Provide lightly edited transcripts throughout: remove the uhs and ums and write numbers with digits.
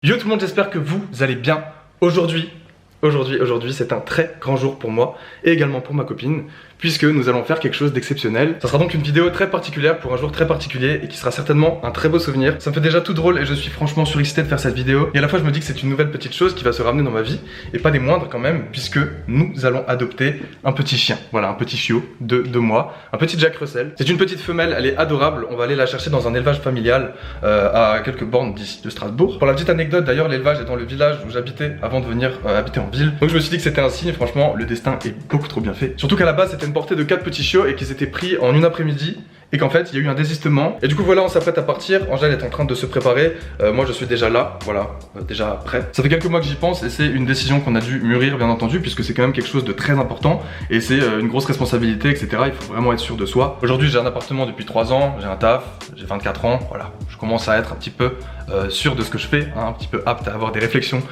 Yo tout le monde, j'espère que vous allez bien. Aujourd'hui, c'est un très grand jour pour moi et également pour ma copine, puisque nous allons faire quelque chose d'exceptionnel. Ça sera donc une vidéo très particulière pour un jour très particulier et qui sera certainement un très beau souvenir. Ça me fait déjà tout drôle et je suis franchement surexcité de faire cette vidéo. Et à la fois je me dis que c'est une nouvelle petite chose qui va se ramener dans ma vie, et pas des moindres quand même, puisque nous allons adopter un petit chien. Voilà, un petit chiot de 2 mois, un petit Jack Russell. C'est une petite femelle, elle est adorable. On va aller la chercher dans un élevage familial à quelques bornes d'ici de Strasbourg. Pour la petite anecdote d'ailleurs, l'élevage est dans le village où j'habitais avant de venir habiter en ville. Donc je me suis dit que c'était un signe, franchement le destin est beaucoup trop bien fait. Surtout qu'à la base c'était une portée de 4 petits chiots et qu'ils étaient pris en une après-midi. Et qu'en fait il y a eu un désistement. Et du coup voilà, on s'apprête à partir. Angèle est en train de se préparer. Moi je suis déjà là, voilà, déjà prêt. Ça fait quelques mois que j'y pense et c'est une décision qu'on a dû mûrir bien entendu, puisque c'est quand même quelque chose de très important. Et c'est une grosse responsabilité, etc. Il faut vraiment être sûr de soi. Aujourd'hui j'ai un appartement depuis 3 ans, j'ai un taf, j'ai 24 ans, voilà. Je commence à être un petit peu sûr de ce que je fais, hein, un petit peu apte à avoir des réflexions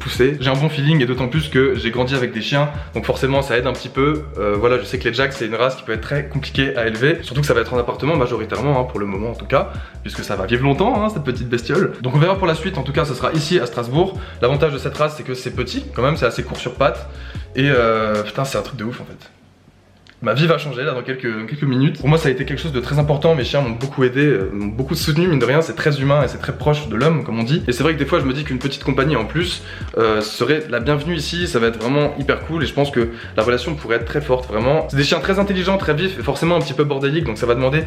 poussées. J'ai un bon feeling et d'autant plus que j'ai grandi avec des chiens. Donc forcément ça aide un petit peu. Voilà, je sais que les Jacks c'est une race qui peut être très compliquée à élever. Surtout que ça va être en appartement majoritairement, hein, pour le moment en tout cas, puisque ça va vivre longtemps, hein, cette petite bestiole. Donc on verra pour la suite, en tout cas ce sera ici à Strasbourg. L'avantage de cette race c'est que c'est petit, quand même c'est assez court sur pattes. Et putain c'est un truc de ouf en fait. Ma vie va changer là dans quelques minutes. Pour moi ça a été quelque chose de très important, mes chiens m'ont beaucoup aidé, m'ont beaucoup soutenu, mine de rien, c'est très humain et c'est très proche de l'homme comme on dit. Et c'est vrai que des fois je me dis qu'une petite compagnie en plus serait la bienvenue ici, ça va être vraiment hyper cool et je pense que la relation pourrait être très forte vraiment. C'est des chiens très intelligents, très vifs et forcément un petit peu bordéliques, donc ça va demander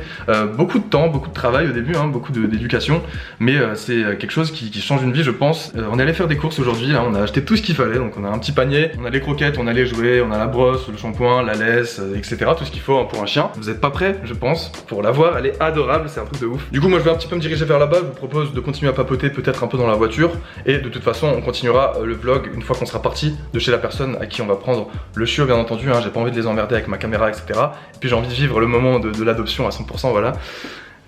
beaucoup de temps, beaucoup de travail au début, hein, beaucoup d'éducation, mais c'est quelque chose qui change une vie je pense. On est allé faire des courses aujourd'hui, hein, on a acheté tout ce qu'il fallait, donc on a un petit panier, on a les croquettes, on a les jouets, on a la brosse, le shampoing, la laisse, etc. Tout ce qu'il faut, hein, pour un chien. Vous êtes pas prêts, je pense, pour la voir, elle est adorable, c'est un truc de ouf. Du coup moi je vais un petit peu me diriger vers là-bas, je vous propose de continuer à papoter peut-être un peu dans la voiture, et de toute façon on continuera le vlog une fois qu'on sera parti de chez la personne à qui on va prendre le chiot bien entendu, hein, j'ai pas envie de les emmerder avec ma caméra etc. Et puis j'ai envie de vivre le moment de l'adoption à 100%, voilà.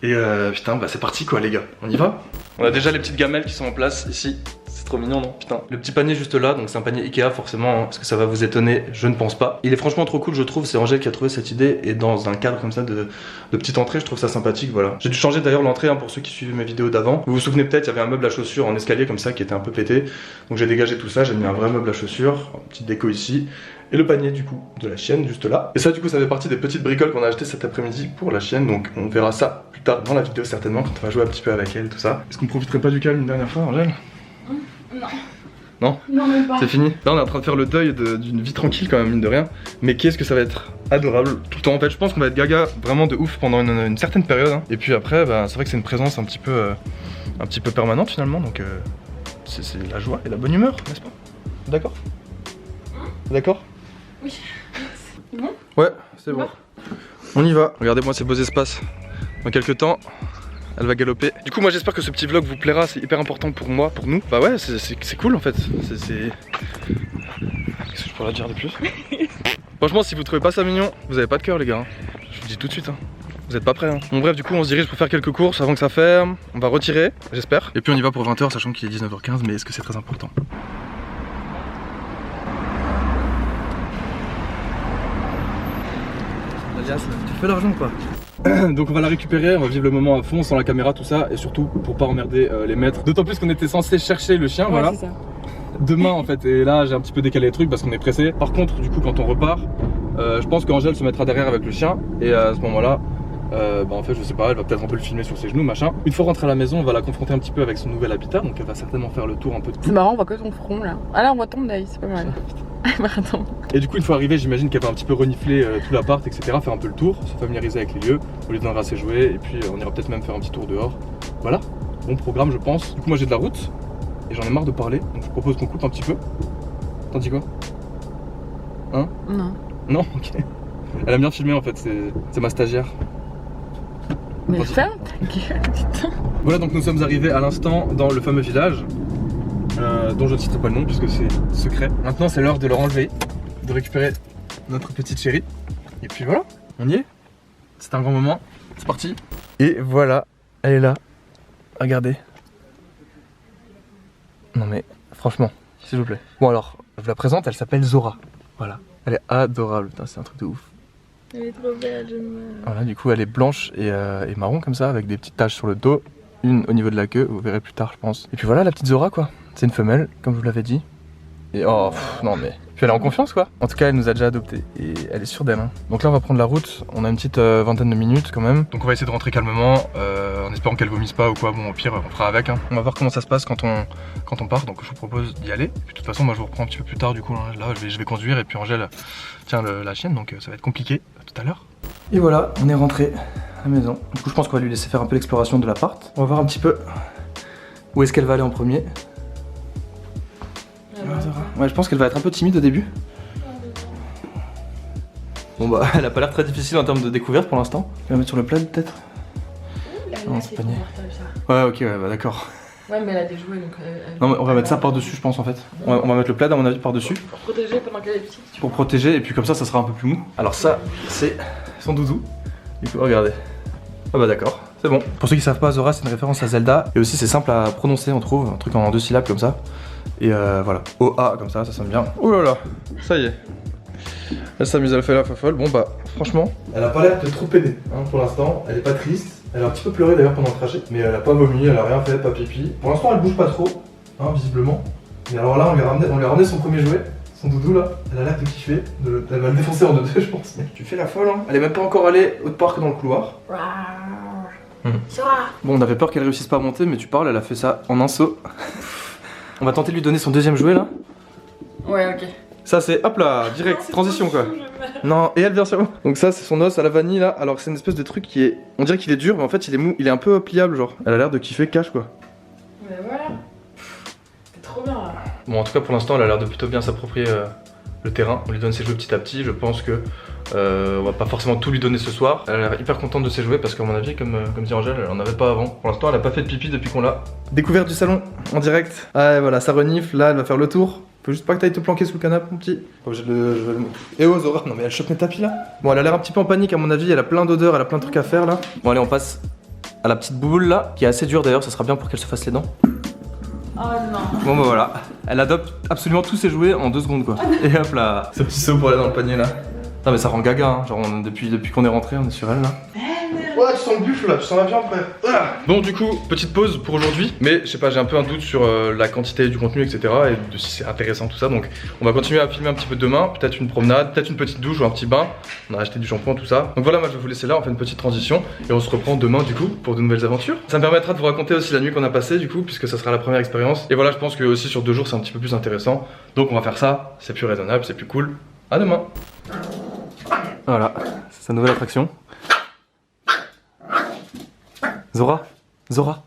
Et putain bah c'est parti quoi les gars, on y va. On a déjà les petites gamelles qui sont en place ici. C'est trop mignon non? Putain. Le petit panier juste là, donc c'est un panier Ikea forcément, hein, parce que ça va vous étonner, je ne pense pas. Il est franchement trop cool je trouve, c'est Angèle qui a trouvé cette idée et dans un cadre comme ça de petite entrée, je trouve ça sympathique, voilà. J'ai dû changer d'ailleurs l'entrée, hein, pour ceux qui suivent mes vidéos d'avant. Vous vous souvenez peut-être, il y avait un meuble à chaussures en escalier comme ça qui était un peu pété. Donc j'ai dégagé tout ça, j'ai mis un vrai meuble à chaussures, une petite déco ici. Et le panier du coup de la chienne juste là. Et ça du coup ça fait partie des petites bricoles qu'on a achetées cet après-midi pour la chienne. Donc on verra ça plus tard dans la vidéo certainement quand on va jouer un petit peu avec elle, tout ça. Est-ce qu'on profiterait pas du calme une dernière fois Angèle? Non. Non? Non même pas. C'est fini? Là on est en train de faire le deuil d'une vie tranquille quand même mine de rien. Mais qu'est-ce que ça va être adorable tout le temps. En fait je pense qu'on va être gaga vraiment de ouf pendant une certaine période, hein. Et puis après bah, c'est vrai que c'est une présence un petit peu permanente finalement. Donc c'est la joie et la bonne humeur, n'est-ce pas? D'accord? D'accord? Oui. C'est bon? Ouais, c'est bon. On y va. Regardez-moi ces beaux espaces. Dans quelques temps, elle va galoper. Du coup, moi j'espère que ce petit vlog vous plaira. C'est hyper important pour moi, pour nous. Bah ouais, c'est cool en fait. Qu'est-ce que je pourrais dire de plus? Franchement, si vous trouvez pas ça mignon, vous avez pas de cœur, les gars. Hein. Je vous dis tout de suite. Hein. Vous êtes pas prêts. Hein. Bon, bref, du coup, on se dirige pour faire quelques courses avant que ça ferme. On va retirer, j'espère. Et puis on y va pour 20 h, sachant qu'il est 19 h 15. Mais est-ce que c'est très important? Tu fais l'argent quoi. Donc on va la récupérer, on va vivre le moment à fond sans la caméra tout ça, et surtout pour pas emmerder les maîtres. D'autant plus qu'on était censé chercher le chien, ouais, voilà. Ça. Demain en fait, et là j'ai un petit peu décalé les trucs parce qu'on est pressé. Par contre du coup quand on repart, je pense qu'Angèle se mettra derrière avec le chien, et à ce moment là, bah en fait je sais pas, elle va peut-être un peu le filmer sur ses genoux machin. Une fois rentrée à la maison, on va la confronter un petit peu avec son nouvel habitat, donc elle va certainement faire le tour un peu de tout. C'est marrant, on voit que ton front là. Ah là on voit ton œil, c'est pas mal. Pardon. Et du coup une fois arrivée j'imagine qu'elle va un petit peu renifler tout l'appart etc, faire un peu le tour, se familiariser avec les lieux, on lui donnera ses jouets et puis on ira peut-être même faire un petit tour dehors. Voilà, bon programme je pense. Du coup moi j'ai de la route et j'en ai marre de parler, donc je propose qu'on coupe un petit peu. T'en dis quoi? Hein? Non. Non? Ok. Elle aime bien filmer en fait, c'est ma stagiaire. Mais ferme ta gueule, putain. Voilà, donc nous sommes arrivés à l'instant dans le fameux village dont je ne citerai pas le nom puisque c'est secret. Maintenant c'est l'heure de le enlever, de récupérer notre petite chérie. Et puis voilà, on y est. C'est un grand moment, c'est parti. Et voilà, elle est là. Regardez. Non mais franchement, s'il vous plaît. Bon alors, je vous la présente, elle s'appelle Zora. Voilà, elle est adorable, c'est un truc de ouf. Elle est trop belle, je me... Voilà, du coup elle est blanche et marron comme ça, avec des petites taches sur le dos. une au niveau de la queue, vous verrez plus tard je pense. Et puis voilà la petite Zora quoi, c'est une femelle comme je vous l'avais dit. Et oh non mais, puis elle est en confiance quoi. En tout cas elle nous a déjà adopté et elle est sûre d'elle hein. Donc là on va prendre la route, on a une petite vingtaine de minutes quand même. Donc on va essayer de rentrer calmement, en espérant qu'elle vomisse pas ou quoi, bon au pire on fera avec hein. On va voir comment ça se passe quand on part, donc je vous propose d'y aller. Et puis de toute façon moi je vous reprends un petit peu plus tard du coup, là je vais conduire et puis Angèle tient la chienne, donc ça va être compliqué, à tout à l'heure. Et voilà, on est rentré à la maison. Du coup je pense qu'on va lui laisser faire un peu l'exploration de l'appart. On va voir un petit peu où est-ce qu'elle va aller en premier. Ouais, je pense qu'elle va être un peu timide au début. Bon bah, elle a pas l'air très difficile en termes de découverte pour l'instant. Je vais la mettre sur le plat peut-être. Non, c'est pas niais. Ouais, ok, ouais, bah d'accord. Ouais, mais elle a des jouets donc. Non, mais on va mettre ça par-dessus, je pense en fait. On va mettre le plaid à mon avis par-dessus. Pour protéger pendant qu'elle est petite. Pour protéger, et puis comme ça sera un peu plus mou. Alors, ça, c'est son doudou. Du coup, regardez. Ah bah d'accord, c'est bon. Pour ceux qui savent pas, Zora c'est une référence à Zelda. Et aussi c'est simple à prononcer, on trouve. Un truc en 2 syllabes comme ça. Et voilà, O-A comme ça sonne bien. Oh là là, ça y est. Elle s'amuse, elle fait la folle. Bon bah, franchement, elle a pas l'air de trop aider hein, pour l'instant. Elle est pas triste. Elle a un petit peu pleuré d'ailleurs pendant le trajet. Mais elle a pas vomi, elle a rien fait, pas pipi. Pour l'instant, elle bouge pas trop, hein, visiblement. Mais alors là, on lui a ramené son premier jouet. Son doudou là, elle a l'air de kiffer. Elle va le défoncer en 2, je pense. Mais tu fais la folle, hein. Elle est même pas encore allée autre part que dans le couloir. Bon, on avait peur qu'elle réussisse pas à monter, mais tu parles, elle a fait ça en un saut. On va tenter de lui donner son deuxième jouet là. Ouais, ok. Ça c'est, hop là, direct, non, transition quoi. Non, et elle vient sur moi. Donc ça c'est son os à la vanille là. Alors c'est une espèce de truc qui est, on dirait qu'il est dur, mais en fait il est mou, il est un peu pliable genre. Elle a l'air de kiffer cash quoi. Mais voilà. C'est trop bien là. Bon en tout cas pour l'instant elle a l'air de plutôt bien s'approprier le terrain. On lui donne ses jouets petit à petit, je pense que on va pas forcément tout lui donner ce soir. Elle a l'air hyper contente de ses jouets parce qu'à mon avis, comme dit Angèle, elle en avait pas avant. Pour l'instant, elle a pas fait de pipi depuis qu'on l'a. Découverte du salon en direct. Ah et voilà, ça renifle. Là, elle va faire le tour. Faut juste pas que t'ailles te planquer sous le canapé, mon petit. Faut que je le. Eh oh Zora, non mais elle chope mes tapis là. Bon, elle a l'air un petit peu en panique à mon avis. Elle a plein d'odeurs, elle a plein de trucs à faire là. Bon allez, on passe à la petite boule là, qui est assez dure d'ailleurs. Ça sera bien pour qu'elle se fasse les dents. Oh non. Bon bah voilà, elle adopte absolument tous ses jouets en 2 secondes quoi. Et hop là, ce petit saut pour aller dans le panier là. Non mais ça rend gaga hein, genre depuis qu'on est rentré on est sur elle là. Ouais tu sens le buffle là, tu sens la viande frère. Bon du coup, petite pause pour aujourd'hui. Mais je sais pas, j'ai un peu un doute sur la quantité du contenu etc. Et de si c'est intéressant tout ça. Donc on va continuer à filmer un petit peu demain. Peut-être une promenade, peut-être une petite douche ou un petit bain. On a acheté du shampoing tout ça. Donc voilà, moi je vais vous laisser là, on fait une petite transition. Et on se reprend demain du coup pour de nouvelles aventures. Ça me permettra de vous raconter aussi la nuit qu'on a passée du coup, puisque ça sera la première expérience. Et voilà, je pense que aussi sur 2 jours c'est un petit peu plus intéressant. Donc on va faire ça, c'est plus raisonnable, c'est plus cool. À demain. Voilà, c'est sa nouvelle attraction. Zora,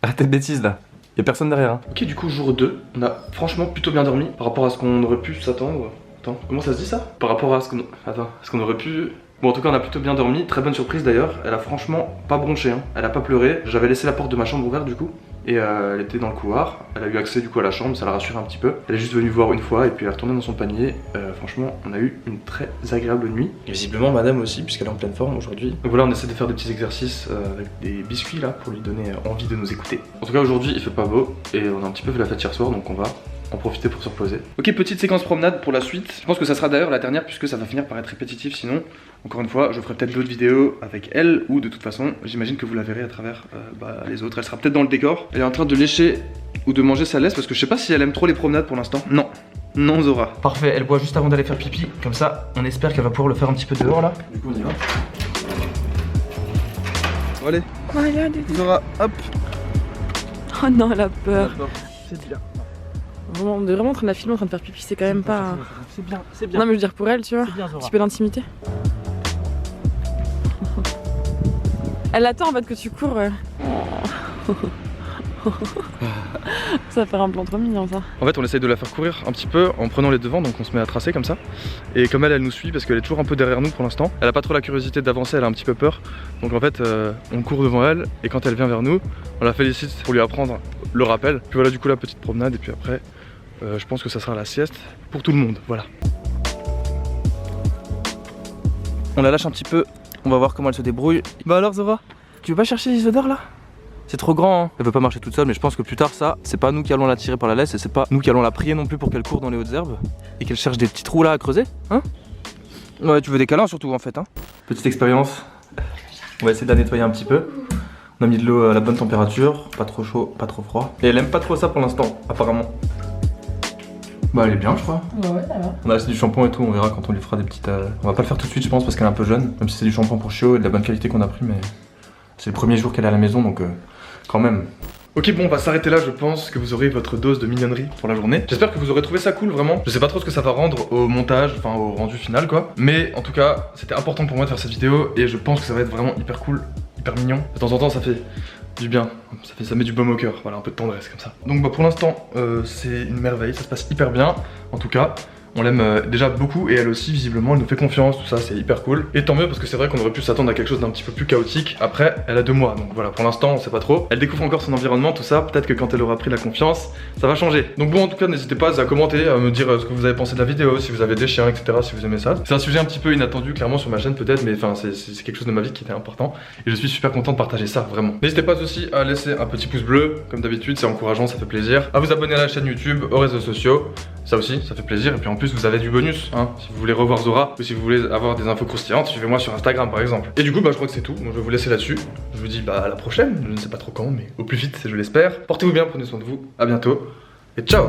arrêtez de bêtises là, y'a personne derrière hein. Ok du coup jour 2, on a franchement plutôt bien dormi par rapport à ce qu'on aurait pu s'attendre. Attends, comment ça se dit ça? Par rapport à ce qu'on aurait pu... Bon en tout cas on a plutôt bien dormi, très bonne surprise d'ailleurs. Elle a franchement pas bronché hein, elle a pas pleuré. J'avais laissé la porte de ma chambre ouverte du coup. Et elle était dans le couloir, elle a eu accès du coup à la chambre, ça l'a rassuré un petit peu. Elle est juste venue voir une fois et puis elle est retournée dans son panier. Franchement on a eu une très agréable nuit. Et visiblement madame aussi puisqu'elle est en pleine forme aujourd'hui. Donc voilà, on essaie de faire des petits exercices avec des biscuits là pour lui donner envie de nous écouter. En tout cas aujourd'hui il fait pas beau et on a un petit peu fait la fête hier soir donc on va en profiter pour se reposer. Ok, petite séquence promenade pour la suite. Je pense que ça sera d'ailleurs la dernière puisque ça va finir par être répétitif sinon. Encore une fois, je ferai peut-être d'autres vidéos avec elle ou de toute façon, j'imagine que vous la verrez à travers les autres. Elle sera peut-être dans le décor. Elle est en train de lécher ou de manger sa laisse parce que je sais pas si elle aime trop les promenades pour l'instant. Non. Non Zora. Parfait, elle boit juste avant d'aller faire pipi. Comme ça, on espère qu'elle va pouvoir le faire un petit peu dehors là. Du coup, on y va. Bon, allez. Regarde. Zora, hop. Oh non, elle a peur. C'est bien. On est vraiment en train de la filmer en train de faire pipi, c'est quand même pas... C'est bien, c'est bien. Non mais je veux dire pour elle, tu vois, bien, un petit peu d'intimité. Elle attend en fait que tu cours. Ça va faire un plan trop mignon ça. En fait on essaye de la faire courir un petit peu en prenant les devants, donc on se met à tracer comme ça. Et comme elle nous suit parce qu'elle est toujours un peu derrière nous pour l'instant. Elle a pas trop la curiosité d'avancer, elle a un petit peu peur. Donc en fait on court devant elle et quand elle vient vers nous, on la félicite pour lui apprendre le rappel. Puis voilà du coup la petite promenade et puis après je pense que ça sera la sieste pour tout le monde, voilà. On la lâche un petit peu, on va voir comment elle se débrouille. Bah alors Zora, tu veux pas chercher les odeurs là? C'est trop grand hein. Elle veut pas marcher toute seule mais je pense que plus tard ça, c'est pas nous qui allons la tirer par la laisse et c'est pas nous qui allons la prier non plus pour qu'elle court dans les hautes herbes et qu'elle cherche des petits trous là à creuser, hein? Ouais tu veux des câlins surtout en fait hein. Petite expérience, on va essayer de la nettoyer un petit peu. On a mis de l'eau à la bonne température, pas trop chaud, pas trop froid. Et elle aime pas trop ça pour l'instant, apparemment. Bah elle est bien je crois. Ouais, ça va. On a acheté du shampoing et tout, on verra quand on lui fera des petites... On va pas le faire tout de suite je pense parce qu'elle est un peu jeune. Même si c'est du shampoing pour chiot et de la bonne qualité qu'on a pris, mais c'est le premier jour qu'elle est à la maison donc quand même. Ok bon on va s'arrêter là, je pense que vous aurez votre dose de mignonnerie pour la journée. J'espère que vous aurez trouvé ça cool vraiment. Je sais pas trop ce que ça va rendre au montage, enfin au rendu final quoi. Mais en tout cas c'était important pour moi de faire cette vidéo et je pense que ça va être vraiment hyper cool, hyper mignon. De temps en temps ça fait du bien, ça met du baume au cœur, voilà un peu de tendresse comme ça. Donc bah pour l'instant c'est une merveille, ça se passe hyper bien en tout cas. On l'aime déjà beaucoup et elle aussi visiblement elle nous fait confiance, tout ça c'est hyper cool. Et tant mieux parce que c'est vrai qu'on aurait pu s'attendre à quelque chose d'un petit peu plus chaotique. Après elle a 2 mois donc voilà pour l'instant on sait pas trop. Elle découvre encore son environnement tout ça, peut-être que quand elle aura pris la confiance ça va changer. Donc bon en tout cas n'hésitez pas à commenter, à me dire ce que vous avez pensé de la vidéo, si vous avez des chiens etc, si vous aimez ça. C'est un sujet un petit peu inattendu clairement sur ma chaîne peut-être mais enfin c'est quelque chose de ma vie qui était important. Et je suis super content de partager ça vraiment. N'hésitez pas aussi à laisser un petit pouce bleu comme d'habitude, c'est encourageant, ça fait plaisir. À vous abonner à la chaîne YouTube, aux réseaux sociaux, ça aussi ça fait plaisir. Et puis en plus vous avez du bonus hein, si vous voulez revoir Zora ou si vous voulez avoir des infos croustillantes, suivez-moi sur Instagram par exemple. Et du coup bah je crois que c'est tout, donc je vais vous laisser là-dessus. Je vous dis bah à la prochaine, je ne sais pas trop quand mais au plus vite je l'espère. Portez-vous bien, prenez soin de vous, à bientôt et ciao.